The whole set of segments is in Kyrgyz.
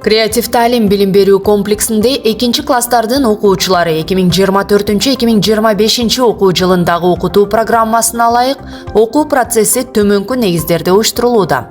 Креатив ta'lim билим берүү комплексинде 2 класстардын окуучулары 2024-2025 окуу жылындагы окутуу программасына ылайык окуу процесси төмөнкү негиздерде уюштурулууда.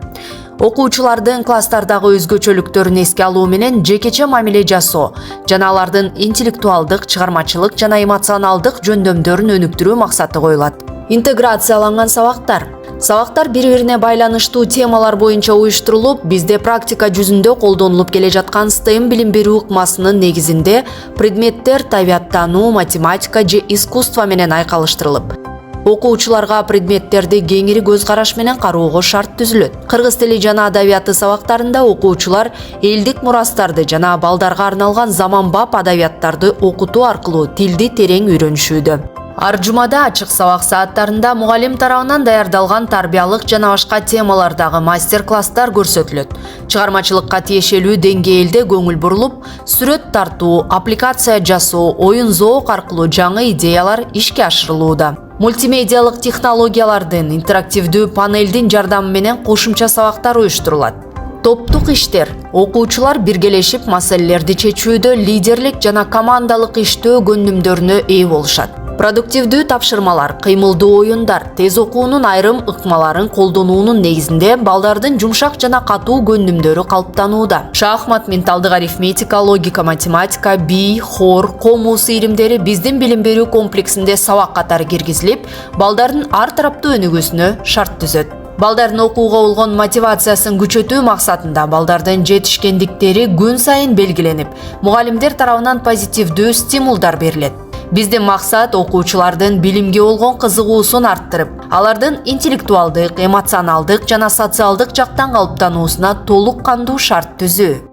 Окуучулардын класстардагы өзгөчөлүктөрүн эске алуу менен жекече мамиле жасоо жана алардын интеллектуалдык, чыгармачылык жана эмоционалдык жөндөмдөрүн өнүктүрүү максаты коюлат. Интеграцияланган сабактар. Сабактар бири-бирине байланыштуу темалар боюнча уюштурулуп, бизде практика жүзүндө колдонулуп келе жаткан STEM билим берүү ыкмасынын негизинде предметтер табияттануу, математика же искусство менен айкалыштырылып, окуучуларга предметтерди кеңири көз караш менен кароого шарт түзүлөт. Кыргыз тили жана адабияты сабактарында окуучулар элдик мурастарды жана балдарга арналган заманбап адабияттарды окутуу аркылуу тилди терең үйрөнүшүүдө. Ар жумада ачык сабак сааттарында мугалим тарабынан даярдалган тарбиялык жана башка темалардагы мастер-класстар көрсөтүлөт. Чыгармачылыкка тиешелүү деңгээлде көңүл бурулуп, сүрөт тартуу, аппликация жасоо, оюн зоок аркылуу жаңы идеялар ишке ашырылууда. Мультимедиалык технологиялардын интерактивдүү панелдин жардамы менен кошумча сабактар уюштурулат. Топтук иштер. Окуучулар биргелешип маселелерди чечүүдө лидерлик жана командалык иштөө көнүмдөрүнө ээ болушат. Продуктивдүү тапшырмалар, кыймылдуу оюндар, тез окуунун айрым ыкмаларын колдонуунун негизинде балдардын жумшак жана катуу көнүмдөрү калыптанууда. Шахмат, менталдык арифметика, логика, математика, бий, хор, комуз иримдери биздин билим берүү комплексинде сабак катары киргизилип, балдардын ар тараптуу өнүгүүсүнө шарт түзөт. Балдардын окууга болгон мотивациясын күчөтүү максатында балдардын жетишкендиктери күн сайын белгиленип, мугалимдер тарабынан позитивдүү стимулдар берилет. Биздин максат окуучулардын билимге болгон кызыгуусун арттырып, алардын интеллектуалдык, эмоционалдык жана социалдык жактан калыптануусуна толук кандуу шарт түзүү.